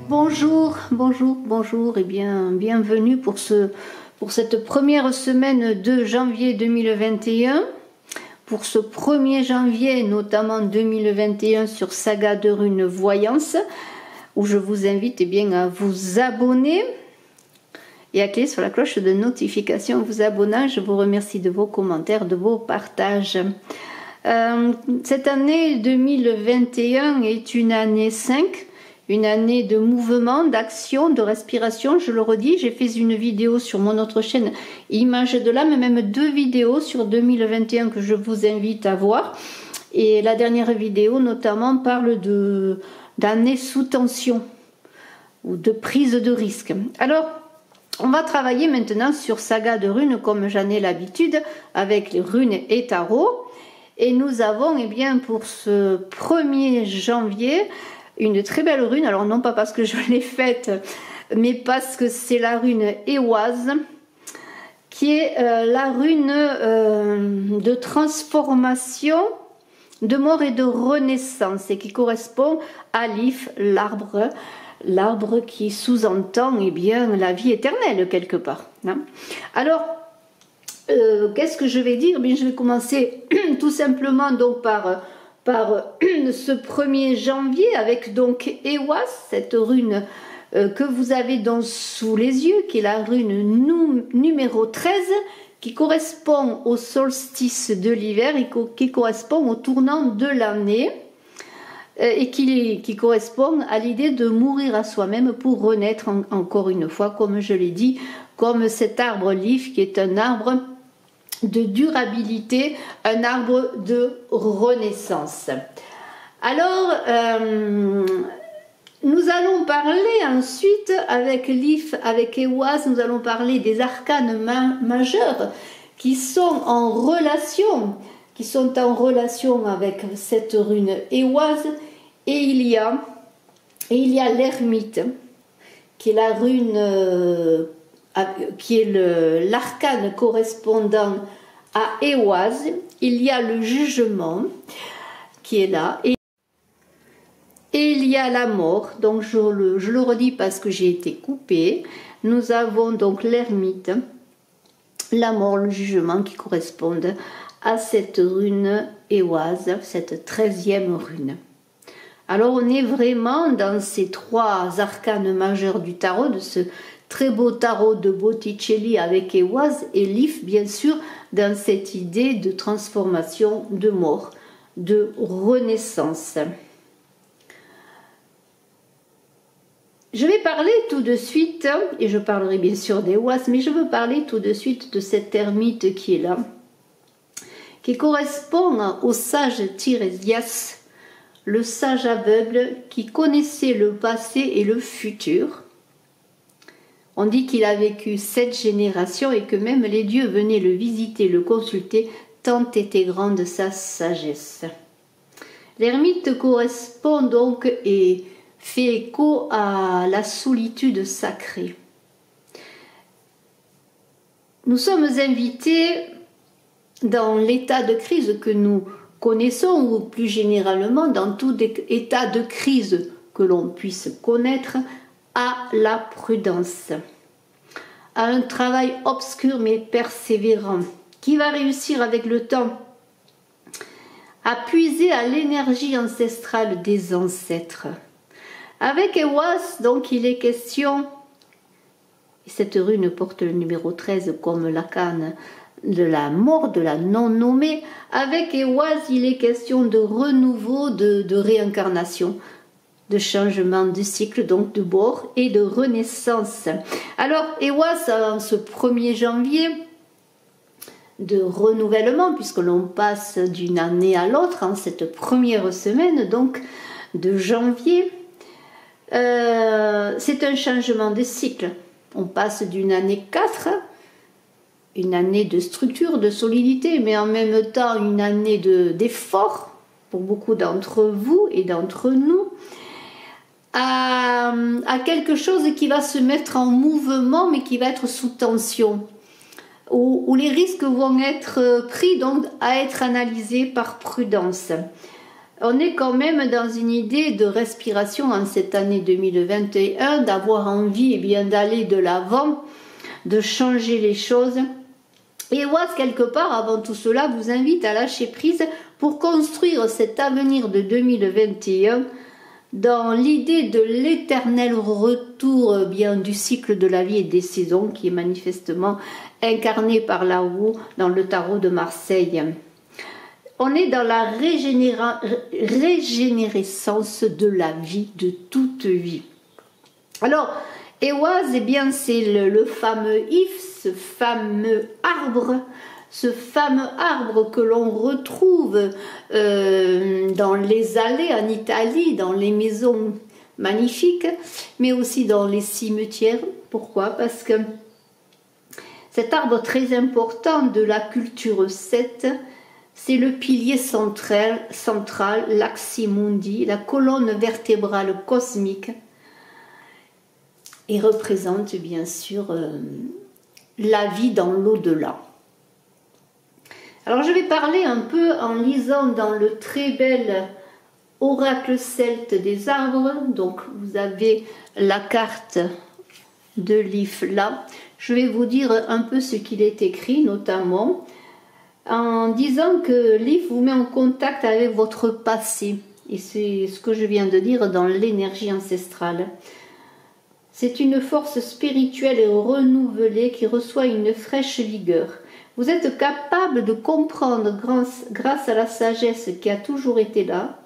Bonjour, bonjour, bonjour et bienvenue pour cette première semaine de janvier 2021. Pour ce 1er janvier, notamment 2021 sur Saga de Runes Voyance, où je vous invite à vous abonner et à cliquer sur la cloche de notification en vous abonnant. Je vous remercie de vos commentaires, de vos partages. Cette année 2021 est une année 5. Une année de mouvement, d'action, de respiration, je le redis, j'ai fait une vidéo sur mon autre chaîne Images de l'âme, même 2 vidéos sur 2021 que je vous invite à voir. Et la dernière vidéo notamment parle d'année sous tension ou de prise de risque. Alors, on va travailler maintenant sur Saga de Runes comme j'en ai l'habitude avec les runes et tarot. Et nous avons pour ce 1er janvier une très belle rune, alors non pas parce que je l'ai faite, mais parce que c'est la rune Ehwaz, qui est la rune de transformation, de mort et de renaissance, et qui correspond à l'If, l'arbre qui sous-entend la vie éternelle quelque part. Hein. Alors, qu'est-ce que je vais dire? Je vais commencer tout simplement donc par ce 1er janvier avec donc Ehwaz, cette rune que vous avez donc sous les yeux, qui est la rune numéro 13, qui correspond au solstice de l'hiver et qui correspond au tournant de l'année et qui correspond à l'idée de mourir à soi-même pour renaître encore une fois, comme je l'ai dit, comme cet arbre Lif qui est un arbre de durabilité, un arbre de renaissance. Alors, nous allons parler ensuite avec Lif, avec Ehwaz, nous allons parler des arcanes majeurs qui sont en relation, avec cette rune Ehwaz, et il y a l'ermite, qui est la rune qui est l'arcane correspondant à Ehwaz. Il y a le jugement qui est là et il y a la mort. Donc je le redis parce que j'ai été coupée. Nous avons donc l'ermite, la mort, le jugement qui correspondent à cette rune Ehwaz, cette 13e rune. Alors on est vraiment dans ces 3 arcanes majeurs du tarot, de ce très beau tarot de Botticelli avec Ehwaz et Lif, bien sûr, dans cette idée de transformation, de mort, de renaissance. Je vais parler tout de suite, et je parlerai bien sûr d'Ehwaz, mais je veux parler tout de suite de cet ermite qui est là, qui correspond au sage Tirésias, le sage aveugle qui connaissait le passé et le futur. On dit qu'il a vécu 7 générations et que même les dieux venaient le visiter, le consulter, tant était grande sa sagesse. L'ermite correspond donc et fait écho à la solitude sacrée. Nous sommes invités dans l'état de crise que nous connaissons, ou plus généralement dans tout état de crise que l'on puisse connaître, à la prudence, à un travail obscur mais persévérant, qui va réussir avec le temps à puiser à l'énergie ancestrale des ancêtres. Avec Ehwaz, donc, il est question, et cette rune porte le numéro 13 comme l'arcane de la mort, de la non-nommée. Avec Ehwaz, il est question de renouveau, de réincarnation, de changement de cycle, donc de bord et de renaissance. Alors, Ehwaz, en ce 1er janvier, de renouvellement, puisque l'on passe d'une année à l'autre, en cette première semaine, donc, de janvier, c'est un changement de cycle. On passe d'une année 4, une année de structure, de solidité, mais en même temps une année d'effort pour beaucoup d'entre vous et d'entre nous, à quelque chose qui va se mettre en mouvement mais qui va être sous tension, où les risques vont être pris, donc à être analysés par prudence. on est quand même dans une idée de respiration en cette année 2021, d'avoir envie eh bien d'aller de l'avant, de changer les choses. Et Oise, quelque part, avant tout cela, vous invite à lâcher prise pour construire cet avenir de 2021 dans l'idée de l'éternel retour bien du cycle de la vie et des saisons qui est manifestement incarné par là-haut dans le tarot de Marseille. On est dans la régénérescence de la vie, de toute vie. Alors, Ehwaz, eh bien, c'est le fameux if, ce fameux arbre que l'on retrouve dans les allées en Italie, dans les maisons magnifiques, mais aussi dans les cimetières. Pourquoi? Parce que cet arbre très important de la culture 7, c'est le pilier central, l'axis mundi, la colonne vertébrale cosmique, et représente bien sûr la vie dans l'au-delà. Alors je vais parler un peu en lisant dans le très bel oracle celte des arbres. Donc vous avez la carte de l'IF là. Je vais vous dire un peu ce qu'il est écrit, notamment en disant que l'IF vous met en contact avec votre passé. Et c'est ce que je viens de dire dans l'énergie ancestrale. C'est une force spirituelle et renouvelée qui reçoit une fraîche vigueur. Vous êtes capable de comprendre grâce à la sagesse qui a toujours été là,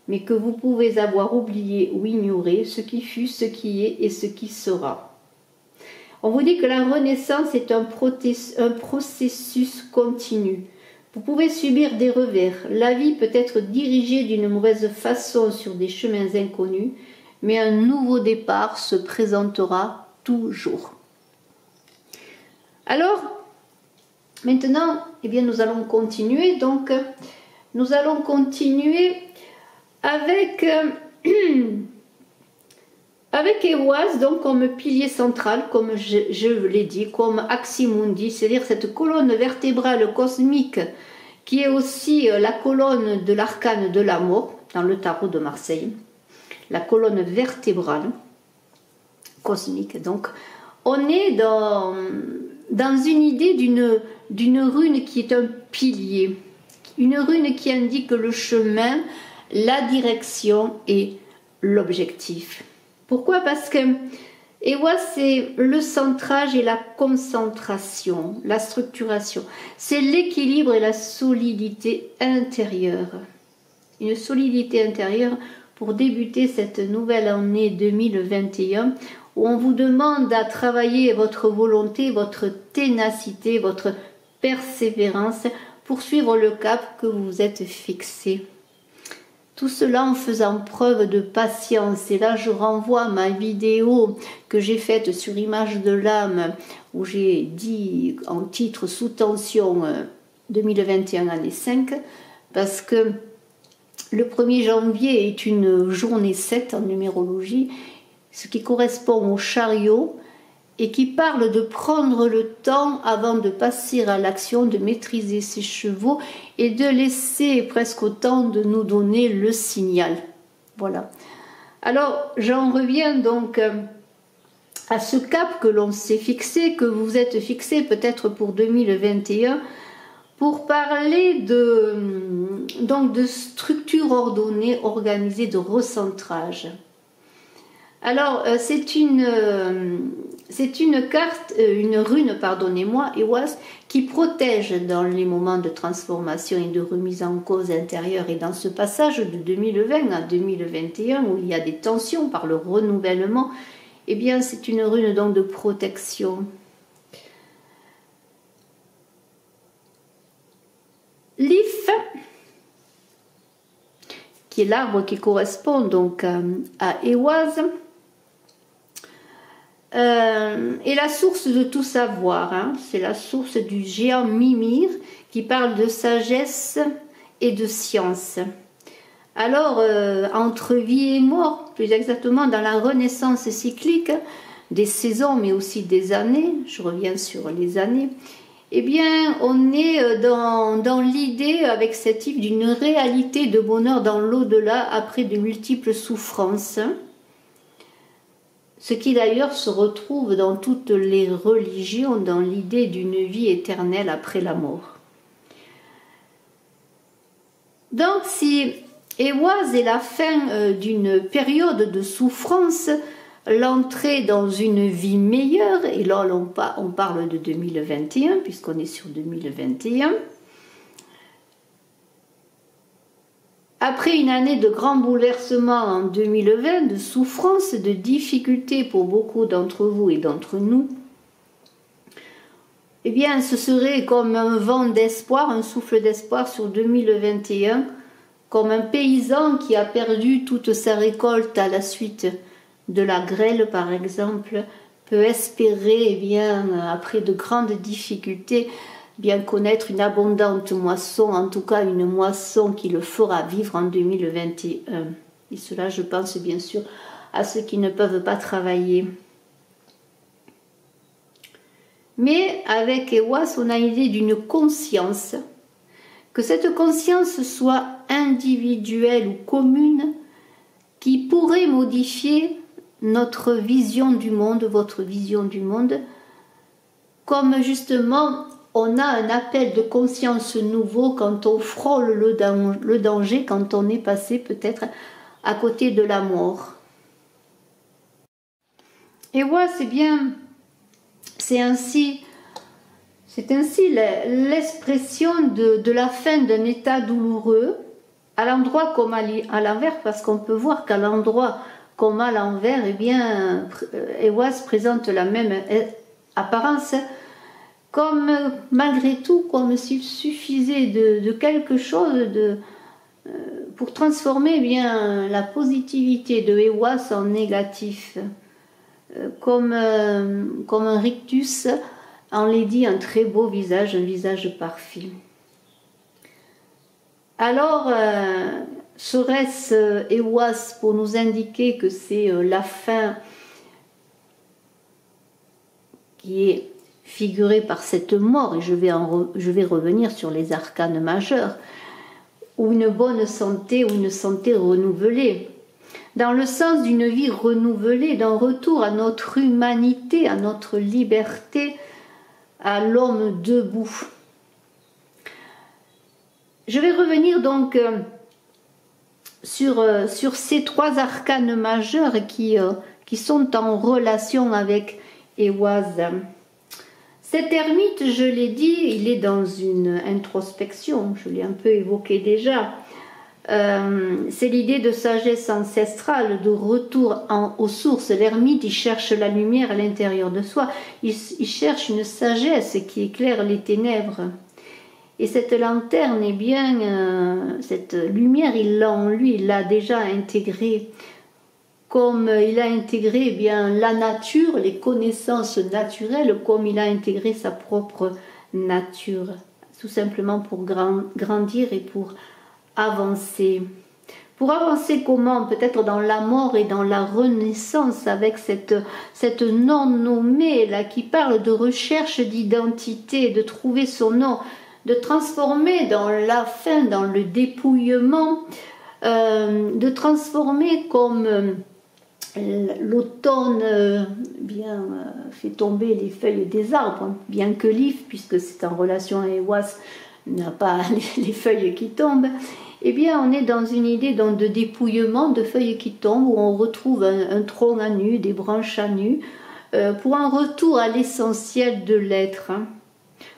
mais que vous pouvez avoir oublié ou ignoré, ce qui fut, ce qui est et ce qui sera. On vous dit que la renaissance est un processus continu. Vous pouvez subir des revers. La vie peut être dirigée d'une mauvaise façon sur des chemins inconnus, mais un nouveau départ se présentera toujours. Alors, maintenant, eh bien, nous allons continuer. Donc, nous allons continuer avec Ehwaz, donc comme pilier central, comme je l'ai dit, comme axis mundi, c'est-à-dire cette colonne vertébrale cosmique qui est aussi la colonne de l'arcane de la mort dans le tarot de Marseille. La colonne vertébrale cosmique. Donc, on est dans une idée d'une rune qui est un pilier, une rune qui indique le chemin, la direction et l'objectif. Pourquoi? Parce que Ehwaz, c'est le centrage et la concentration, la structuration. C'est l'équilibre et la solidité intérieure. Une solidité intérieure pour débuter cette nouvelle année 2021 où on vous demande à travailler votre volonté, votre ténacité, votre persévérance pour suivre le cap que vous vous êtes fixé. Tout cela en faisant preuve de patience. Et là, je renvoie à ma vidéo que j'ai faite sur Image de l'âme où j'ai dit en titre sous tension 2021 année 5 parce que le 1er janvier est une journée 7 en numérologie, ce qui correspond au chariot et qui parle de prendre le temps avant de passer à l'action, de maîtriser ses chevaux et de laisser presque autant de nous donner le signal. Voilà. Alors, j'en reviens donc à ce cap que l'on s'est fixé, que vous êtes fixé peut-être pour 2021, pour parler de structure ordonnée, organisée, de recentrage. Alors, c'est une carte, une rune, pardonnez-moi, Ehwaz, qui protège dans les moments de transformation et de remise en cause intérieure. Et dans ce passage de 2020 à 2021, où il y a des tensions par le renouvellement, eh bien, c'est une rune donc de protection. L'if, qui est l'arbre qui correspond donc à Ehwaz, est la source de tout savoir. Hein. C'est la source du géant Mimir qui parle de sagesse et de science. Alors, entre vie et mort, plus exactement dans la renaissance cyclique des saisons, mais aussi des années, je reviens sur les années, eh bien, on est dans l'idée, avec cet livre, d'une réalité de bonheur dans l'au-delà après de multiples souffrances. Ce qui d'ailleurs se retrouve dans toutes les religions, dans l'idée d'une vie éternelle après la mort. Donc, si Ehwaz est la fin d'une période de souffrance, l'entrée dans une vie meilleure, et là on parle de 2021 puisqu'on est sur 2021, après une année de grands bouleversements en 2020, de souffrances, de difficultés pour beaucoup d'entre vous et d'entre nous, eh bien ce serait comme un vent d'espoir, un souffle d'espoir sur 2021, comme un paysan qui a perdu toute sa récolte à la suite de la grêle par exemple, peut espérer, eh bien, après de grandes difficultés, bien connaître une abondante moisson, en tout cas une moisson qui le fera vivre en 2021. Et cela, je pense bien sûr à ceux qui ne peuvent pas travailler. Mais avec Ehwaz, on a l'idée d'une conscience, que cette conscience soit individuelle ou commune, qui pourrait modifier notre vision du monde, votre vision du monde, comme justement on a un appel de conscience nouveau quand on frôle le danger, quand on est passé peut-être à côté de la mort. Et voilà, c'est ainsi l'expression de la fin d'un état douloureux, à l'endroit comme à l'envers, parce qu'on peut voir qu'à l'endroit comme à l'envers, eh bien, Ehwaz présente la même apparence, comme malgré tout, comme s'il suffisait de quelque chose pour transformer, eh bien, la positivité de Ehwaz en négatif, comme un rictus enlaidit un très beau visage, un visage parfait. Alors, serait-ce Ehwaz pour nous indiquer que c'est la fin qui est figurée par cette mort, et je vais revenir sur les arcanes majeurs, ou une bonne santé, ou une santé renouvelée, dans le sens d'une vie renouvelée, d'un retour à notre humanité, à notre liberté, à l'homme debout. Je vais revenir donc sur ces trois arcanes majeurs qui sont en relation avec Ehwaz. Cet ermite, je l'ai dit, il est dans une introspection, je l'ai un peu évoqué déjà. C'est l'idée de sagesse ancestrale, de retour aux sources. L'ermite, il cherche la lumière à l'intérieur de soi, il cherche une sagesse qui éclaire les ténèbres. Et cette lanterne, eh bien, cette lumière, il l'a en lui, il l'a déjà intégrée. Comme il a intégré, eh bien, la nature, les connaissances naturelles, comme il a intégré sa propre nature, tout simplement pour grandir et pour avancer. Pour avancer comment? Peut-être dans la mort et dans la renaissance, avec cette non-nommée là qui parle de recherche d'identité, de trouver son nom, de transformer dans la fin, dans le dépouillement, de transformer comme l'automne fait tomber les feuilles des arbres, bien que l'if, puisque c'est en relation à Ehwaz, n'a pas les feuilles qui tombent, eh bien on est dans une idée de dépouillement, de feuilles qui tombent, où on retrouve un tronc à nu, des branches à nu, pour un retour à l'essentiel de l'être.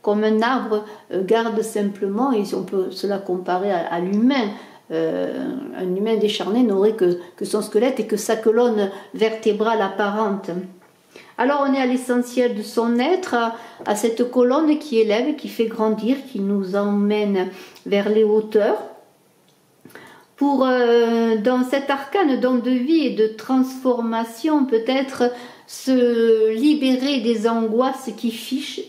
Comme un arbre garde simplement, et on peut cela comparer à l'humain, un humain décharné n'aurait que son squelette et que sa colonne vertébrale apparente. Alors on est à l'essentiel de son être, à cette colonne qui élève, qui fait grandir, qui nous emmène vers les hauteurs, pour dans cet arcane de vie et de transformation peut-être se libérer des angoisses qui figent,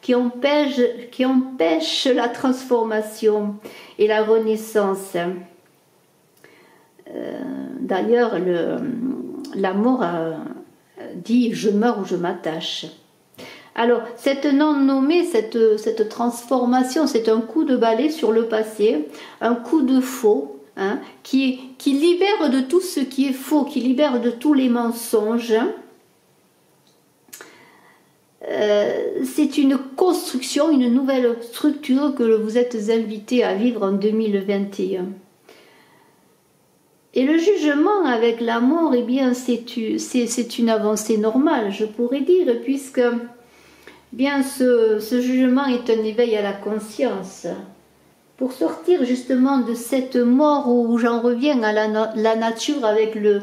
qui empêchent la transformation et la renaissance. D'ailleurs, la mort dit « je meurs ou je m'attache ». Alors, cette non-nommée, cette transformation, c'est un coup de balai sur le passé, un coup de faux, hein, qui libère de tout ce qui est faux, qui libère de tous les mensonges. C'est une construction, une nouvelle structure que vous êtes invité à vivre en 2021. Et le jugement avec l'amour, eh bien, c'est une avancée normale, je pourrais dire, puisque bien ce jugement est un éveil à la conscience. Pour sortir justement de cette mort où j'en reviens à la nature avec le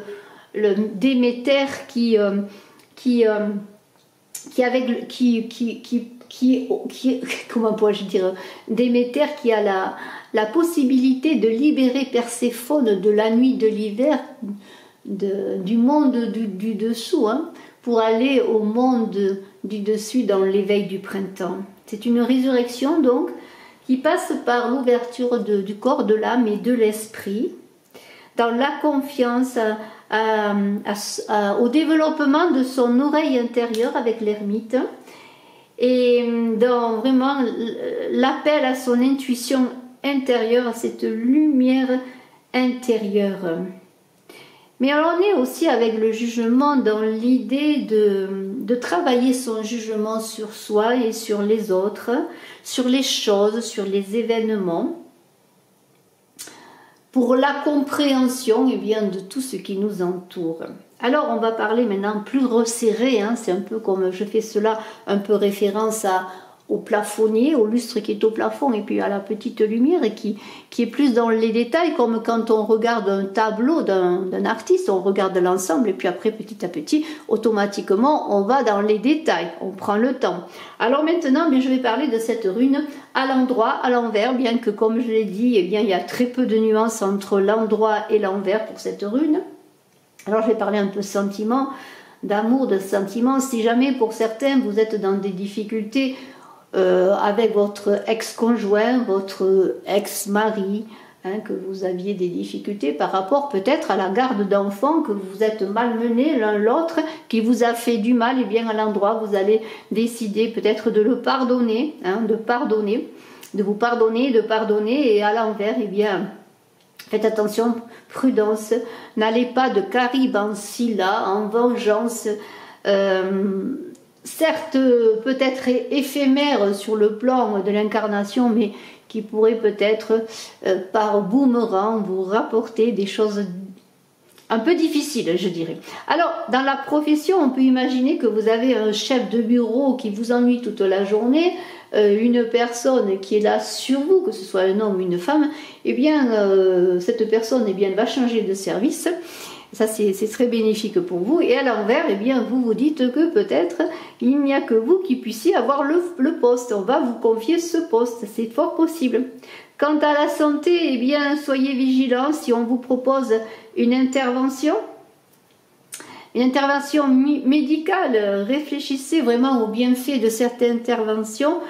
Déméter comment pourrais-je dire, Déméter qui a la possibilité de libérer Perséphone de la nuit de l'hiver, du monde du dessous, hein, pour aller au monde du dessus dans l'éveil du printemps. C'est une résurrection donc qui passe par l'ouverture du corps, de l'âme et de l'esprit, dans la confiance au développement de son oreille intérieure avec l'ermite, et dans vraiment l'appel à son intuition intérieure, à cette lumière intérieure. Mais alors on est aussi avec le jugement dans l'idée de travailler son jugement sur soi et sur les autres, sur les choses, sur les événements, pour la compréhension eh bien, de tout ce qui nous entoure. Alors on va parler maintenant plus resserré, hein, c'est un peu comme je fais cela, un peu référence au plafonnier, au lustre qui est au plafond, et puis à la petite lumière et qui est plus dans les détails, comme quand on regarde un tableau d'un artiste, on regarde l'ensemble et puis après petit à petit, automatiquement on va dans les détails, on prend le temps. Alors maintenant, bien, je vais parler de cette rune à l'endroit, à l'envers, bien que comme je l'ai dit, eh bien, il y a très peu de nuances entre l'endroit et l'envers pour cette rune. Alors je vais parler un peu sentiment, d'amour, de sentiment. Si jamais pour certains vous êtes dans des difficultés avec votre ex-conjoint, votre ex-mari, hein, que vous aviez des difficultés par rapport peut-être à la garde d'enfants, que vous êtes malmenés l'un l'autre, qui vous a fait du mal, et bien à l'endroit vous allez décider peut-être de le pardonner, hein, de vous pardonner, de pardonner, et à l'envers, eh bien faites attention, prudence, n'allez pas de Caribe en Scylla, en vengeance, certes peut-être éphémère sur le plan de l'incarnation, mais qui pourrait peut-être par boomerang vous rapporter des choses un peu difficiles, je dirais. Alors, dans la profession, on peut imaginer que vous avez un chef de bureau qui vous ennuie toute la journée, une personne qui est là sur vous, que ce soit un homme ou une femme, eh bien, cette personne eh bien, va changer de service. Ça, c'est très bénéfique pour vous. Et à l'envers, eh bien, vous vous dites que peut-être il n'y a que vous qui puissiez avoir le poste. On va vous confier ce poste. C'est fort possible. Quant à la santé, eh bien, soyez vigilants si on vous propose une intervention médicale. Réfléchissez vraiment au bienfait de cette intervention,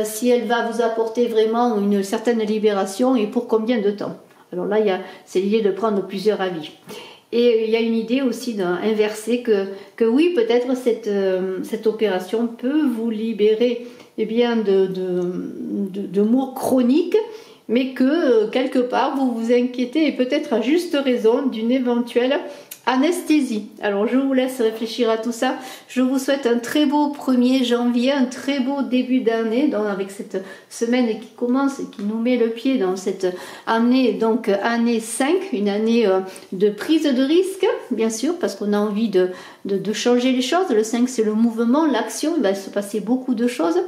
si elle va vous apporter vraiment une certaine libération et pour combien de temps. Alors là, c'est l'idée de prendre plusieurs avis. Et il y a une idée aussi inversée que oui, peut-être cette opération peut vous libérer eh bien, de maux chroniques, mais que quelque part vous vous inquiétez, et peut-être à juste raison, d'une éventuelle anesthésie. Alors je vous laisse réfléchir à tout ça. Je vous souhaite un très beau 1er janvier, un très beau début d'année, avec cette semaine qui commence et qui nous met le pied dans cette année, donc année 5, une année de prise de risque, bien sûr, parce qu'on a envie de changer les choses. Le 5 c'est le mouvement, l'action, il va se passer beaucoup de choses,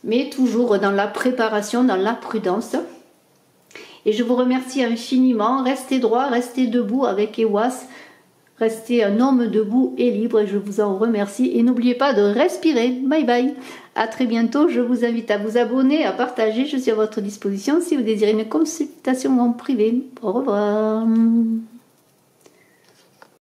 mais toujours dans la préparation, dans la prudence. Et je vous remercie infiniment. Restez droit, restez debout avec Ewas. Restez un homme debout et libre, et je vous en remercie. Et n'oubliez pas de respirer. Bye bye. À très bientôt. Je vous invite à vous abonner, à partager. Je suis à votre disposition si vous désirez une consultation en privé. Au revoir.